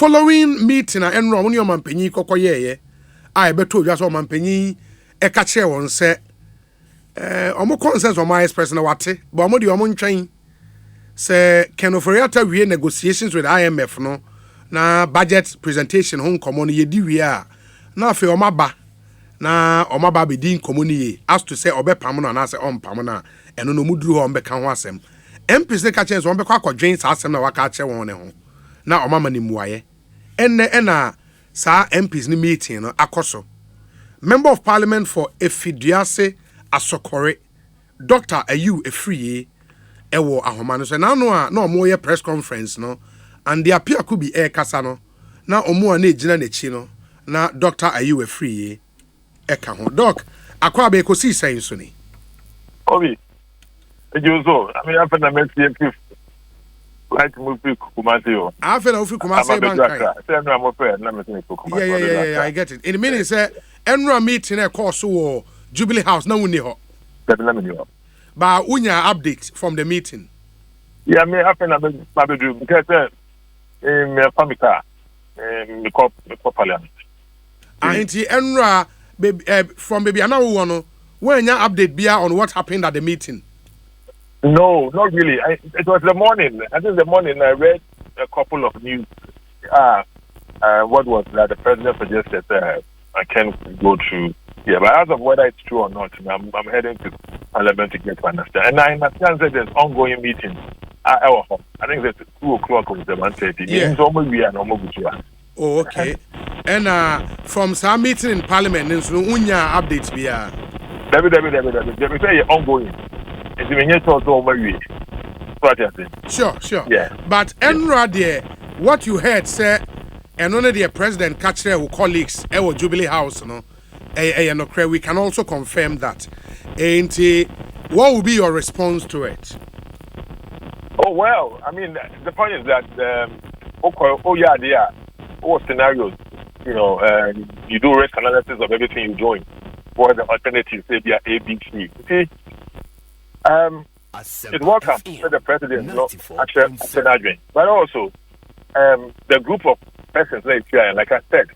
following meeting and enro oni o mampanyi kokoye I beto dwa so mampanyi e ka kire won se omo consensus o my express na wate but omo de omo ntwen se Ofori Atta wie negotiations with IMF no na budget presentation hon komo no yedi wie a na afi omaba na omaba be din komo ni as to say obepam no na say ompam na eno no muduru ho mbeka ho asem MPs ne ka kire so ombekwa akwadwen sa asem na waka kire won ne ho na omama ni muaye ena sa MPs ni meeting no akoso Member of Parliament for Efiduase Asokore Dr. Ayew Afriyie ewo ahoma no so na no a na omo ye press conference no and the appear could be air kasa no na omo na ejina na chi no na Dr. Ayew Afriyie eka ho doc akwa be ko si sen so ni obi ejozo I mean after na message like movie Kumasi o after na Kumasi bank say no am fair na me Kumasi yeah I get it in a minute say enra meeting e course wo Jubilee House na woni ho but unya update from the meeting. Yeah, me happen na be do because me famika me cop parliament. Anti enra from baby ana wo no when nya update bia on what happened at the meeting. No, not really. It was the morning. I think the morning I read a couple of news. What was that the president suggested I can go to. Yeah, but as of whether it's true or not, I'm heading to Parliament to get to understand. And I understand that there's ongoing meetings. I think that's 2 o'clock or 1:30. Yeah. Oh, okay. And from some meeting in Parliament, so unya updates be Let me say ongoing. It's been yet also over you. Sure. Yeah. But Enra there, what you heard say, and only the president catch their colleagues at Jubilee House, no. We can also confirm that. And what will be your response to it? Oh well, I mean the point is that scenarios, you do risk analysis of everything you're doing. What are the alternatives? Say they are A, B, C. See, it's welcome that the president actually, but also the group of persons like I said.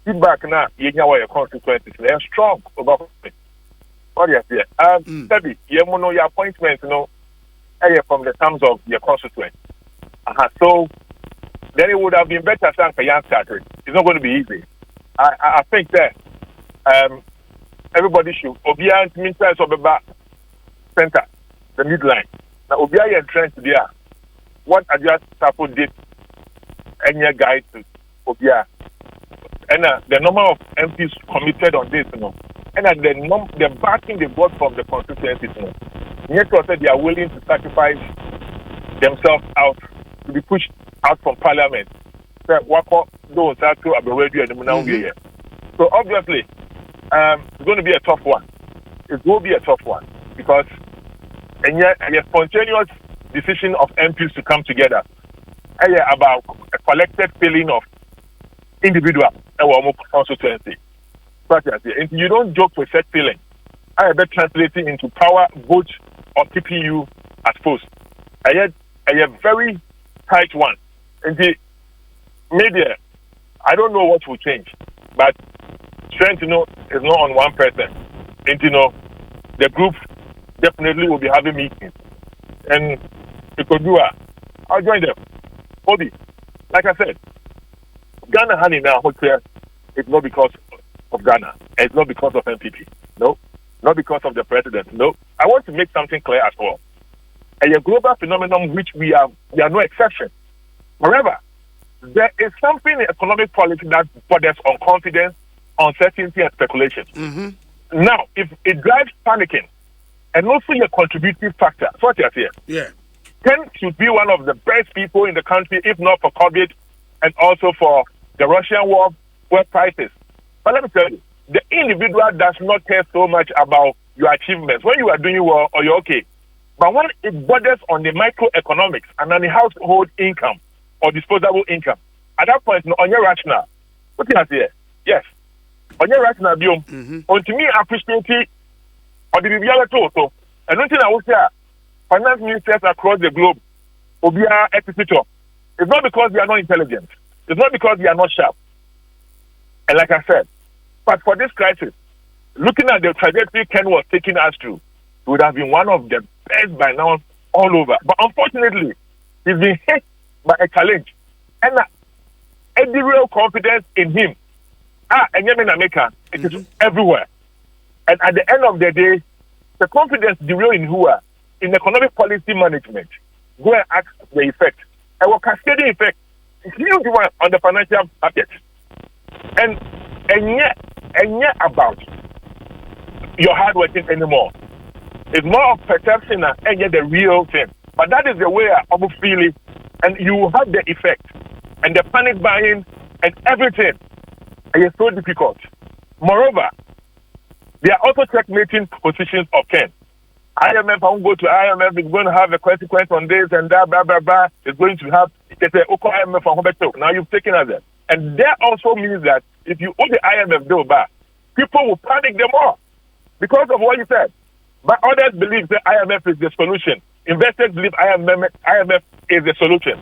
Feedback now, your consequences. They are strong about it. What do you say? Steady, your appointment, from the terms of your constituent. So then it would have been better than for young starters. It's not going to be easy. I think that everybody should obey ministers of the back center, the midline. Now obey entrenched there. What I just did any guide to obey. And the number of MPs committed on this, and the backing they got from the constituencies, yet said they are willing to sacrifice themselves out to be pushed out from Parliament. So obviously, it's going to be a tough one. It will be a tough one because a spontaneous decision of MPs to come together about a collective feeling of individual constituency. If you don't joke with that feeling, I bet translating into power, vote, or keeping you at post. I had very tight one. And the media, I don't know what will change, but strength, is not on one person. And the group definitely will be having meetings. And I'll join them. Obi, like I said, Ghana honey now hotel. It's not because of Ghana. It's not because of MPP. No. Not because of the president. No. I want to make something clear as well. A global phenomenon which we are no exception. However, there is something in economic policy that borders on confidence, uncertainty, and speculation. Mm-hmm. Now, if it drives panicking, and also a contributing factor, what you say? Yeah. Ken should be one of the best people in the country, if not for COVID, and also for the Russian war prices. But let me tell you, the individual does not care so much about your achievements. When you are doing well or you're okay. But when it borders on the microeconomics and on the household income or disposable income, at that point, on your rational. What did I say? Yes. On your rational, on to me, appreciate or the reality also. And one thing I will say, finance ministers across the globe, Obia executor. It's not because they are not intelligent. It's not because we are not sharp. And like I said, but for this crisis, looking at the trajectory Ken was taking us through, it would have been one of the best by now all over. But unfortunately, he's been hit by a challenge. And any real confidence in him, and America, it is everywhere. And at the end of the day, the confidence the real in who are in economic policy management. Go and ask the effect. And what cascading effect is huge one on the financial market. And yet about your hard working anymore. It's more of perception and yet the real thing. But that is the way I'm feeling, and you have the effect and the panic buying and everything. And it's so difficult. Moreover, they are also checkmating positions of Ken. IMF, I won't go to IMF, it's going to have a consequence on this and that, blah, blah, blah. It's going to have, it's a IMF from Hobeto. Now you've taken us there. And that also means that if you owe the IMF bill back, people will panic them more because of what you said. But others believe that IMF is the solution. Investors believe IMF is the solution.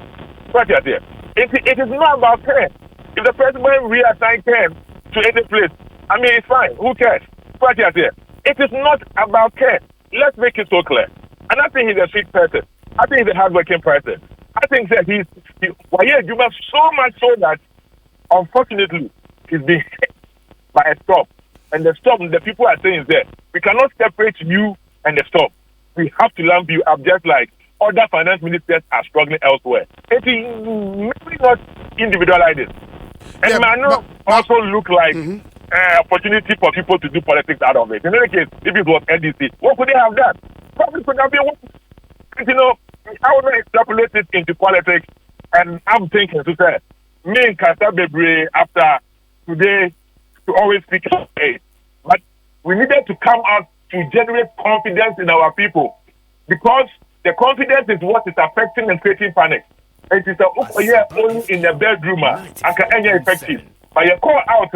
Right here. It is not about Ken. If the president reassign Ken to any place, I mean, it's fine. Who cares? Right here. It is not about Ken. Let's make it so clear. And I think he's a sweet person. I think he's a hardworking person. I think that he's so much so that, unfortunately, he's being hit by a storm. And the storm, the people are saying is there. We cannot separate you and the storm. We have to lump you up just like other finance ministers are struggling elsewhere. It is maybe not individualize it. And yeah, may also look like opportunity for people to do politics out of it. In any case, if it was NDC, what could they have done? Probably could have been, I would not extrapolate it into politics. And I'm thinking to say, me and Kasa Bebre after today to always speak of it. But we needed to come out to generate confidence in our people because the confidence is what is affecting and creating panic. It is only in the bedroom and can any effective. But you call out,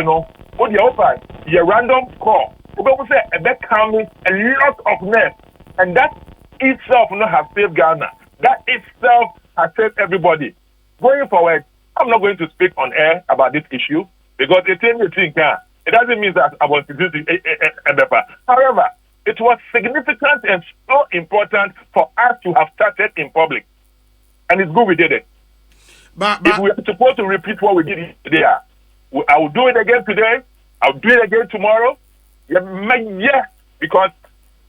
what you open, your random call. We say a bit calming a lot of mess, and that itself has saved Ghana. That itself has saved everybody. Going forward, I'm not going to speak on air about this issue because it doesn't mean that I want to do it. However, it was significant and so important for us to have started in public. And it's good we did it. But if we are supposed to repeat what we did today, I will do it again today. I'll do it again tomorrow. Yeah, because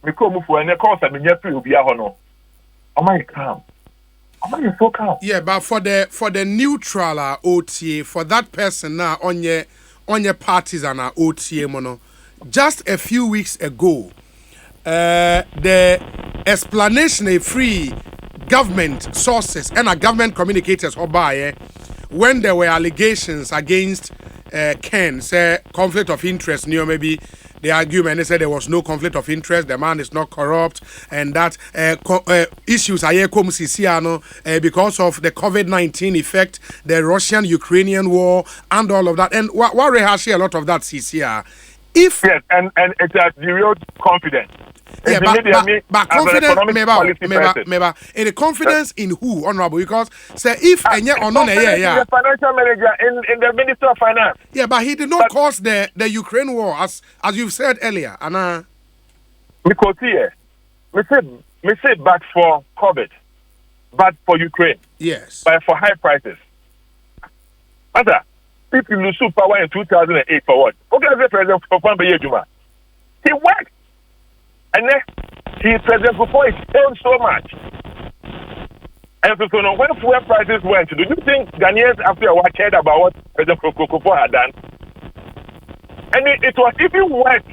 we come for any course and we will be a honor. Am I calm? Am I so calm? Yeah, but for the neutral OTA, for that person now on your partisan OTA mono, just a few weeks ago, the explanation of free government sources and government communicators when there were allegations against Ken, say conflict of interest, maybe the argument they said there was no conflict of interest, the man is not corrupt, and that issues are because of the COVID-19 effect, the Russian-Ukrainian war, and all of that. And what rehash a lot of that CCR. If yes, and it's a real confidence. Yeah, but confidence, maybe in the confidence in who, honorable? Because say if and yet or no, the financial manager in the Minister of Finance. Yeah, but he did not cause the Ukraine war as you've said earlier. Anna, because here, we say but for COVID, but for Ukraine. Yes, but for high prices. Answer. If you lose power in 2008 for what? Okay, the president for Juma. He worked. And then he president before he failed so much. And so now when fuel prices went, do you think Ghanaians after what cared about what President Akufo had done? And it was even worse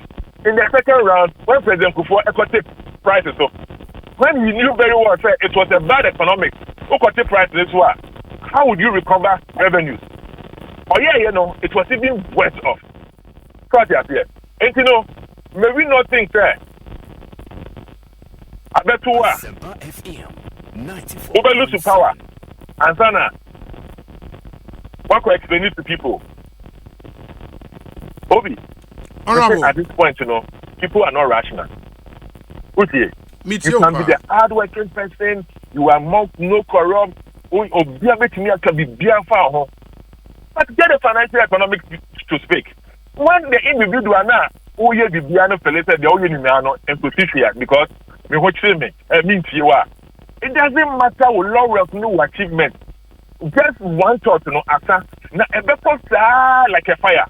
in the second round when President Akufo equated prices. So when he knew very well that it was a bad economics, equated prices were, how would you recover revenues? Oh yeah, it was even worse off. And maybe not think that. I bet you are. Over lose power. And Sana, what can I explain it to people? Obi, at this point, people are not rational. Okay, you can be the hard-working person. You are no corrupt. But get the financial economics to speak. When the individual now, who you the piano felisa, the only man and position because me what you mean you are. It doesn't matter with laurels, no achievement. Just one thought, after now a better like a fire.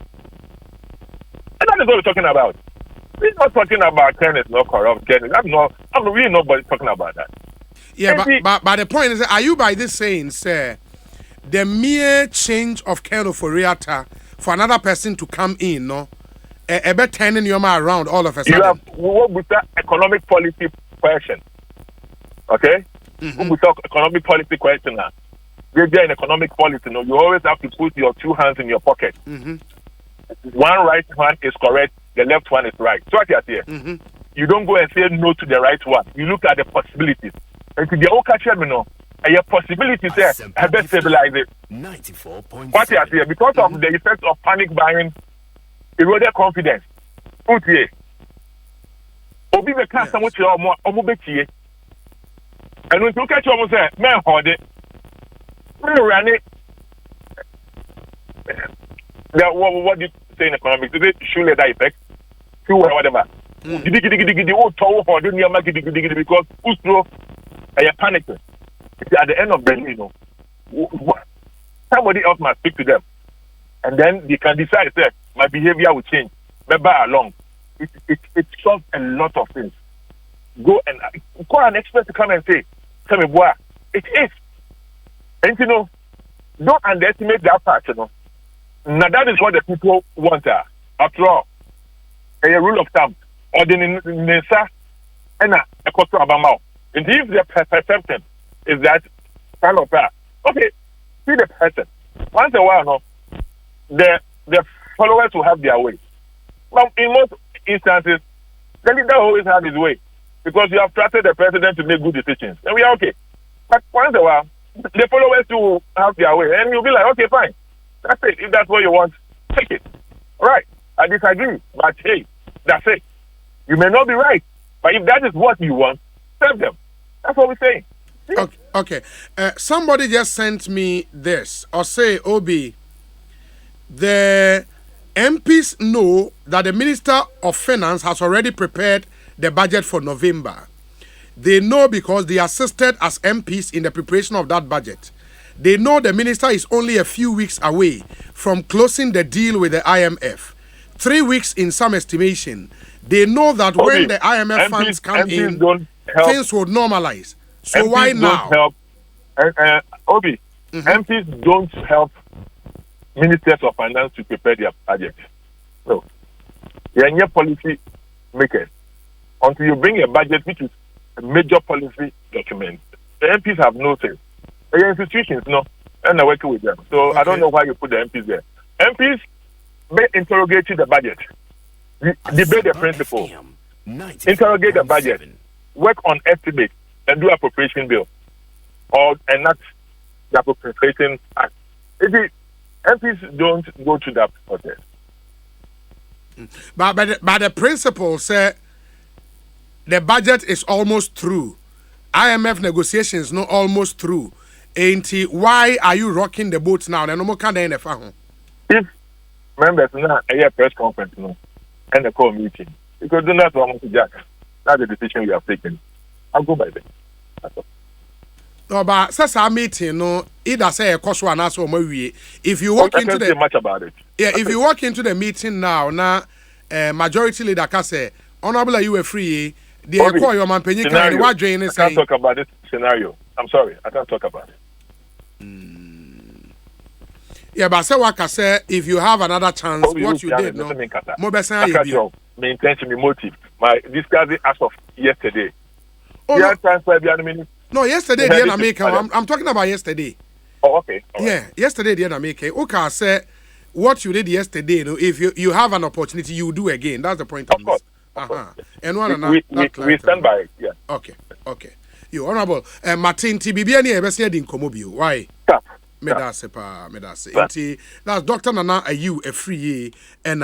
And that is what we're talking about. We're not talking about Kenneth, no corrupt Kenneth. I'm really nobody talking about that. Yeah, but the point is, are you by this saying, sir, the mere change of Ofori Atta for another person to come in, no, a bit turning your mind around all of a sudden? You have what with that economic policy question, okay? We talk economic policy question now. We're in economic policy, no, you always have to put your two hands in your pocket. One right hand is correct, the left one is right. So what you here? You don't go and say no to the right one. You look at the possibilities. And to the old catcher, a possibility there, I best stabilize it. 94.7. What you here? Because of the effect of panic buying, eroded confidence. Put here. Obi be cast some more omo and when you catch you almost say, man, hold it. Run it. What do you say in economics? Is it surely that effect? Whatever. Because you're panicking. At the end of the day, somebody else must speak to them. And then they can decide that my behavior will change. Maybe along. It solves a lot of things. Go and call an expert to come and say, tell me, boy, it is. And don't underestimate that part, Now that is what the people want. After all, a rule of thumb. Or the Nisa and a quarter of a mouth. And if the perception is that kind of okay, see the person. Once in a while, the followers will have their way. But in most instances, the leader always has his way. Because you have trusted the president to make good decisions. And we are okay. But once in a while, the followers will have their way. And you'll be like, okay, fine. That's it. If that's what you want, take it. All right. I disagree. But hey, that's it. You may not be right. But if that is what you want, serve them. That's what we're saying. Okay. Somebody just sent me this. Or say, Obi, the MPs know that the Minister of Finance has already prepared the budget for November. They know because they assisted as MPs in the preparation of that budget. They know the minister is only a few weeks away from closing the deal with the IMF. 3 weeks in some estimation. They know that when the IMF funds come in, things would normalize. So MPs why now? MPs don't help ministers of finance to prepare their budget. No. They are not policy makers. Until you bring a budget which is a major policy document, the MPs have no say. The institutions, and they're working with them. So I don't know why you put the MPs there. MPs may interrogate the budget, debate the principle, interrogate the budget, work on estimates, and do appropriation bill, or enact the appropriation act. MPs don't go to that process. But the principle say the budget is almost through. IMF negotiations not almost through. Why are you rocking the boat now? If members now a press conference and a call meeting, because do not want to jack. That's the decision we have taken. I'll go by them. That's all. No, but since our meeting, either say a cost one as or if you walk into the much about it. Yeah, if you walk into the meeting now, majority leader can say, Honorable Ayew Afriyie, they call your man Penny can what join I can't talk about this scenario. I'm sorry, I can't talk about it. Yeah, but say what I say, if you have another chance, what you did, my intention, my motive, my discussing as of yesterday. No, yesterday, I'm talking about yesterday. Oh, okay. Yeah, yesterday, okay, say what you did yesterday, if you have an opportunity, you do again. That's the point. Of course. And we stand by it, yeah. Okay. You honorable Martin TBB any ebesia din komobio. Why? Medase. That's Dr. Nana Ayew Afriyie and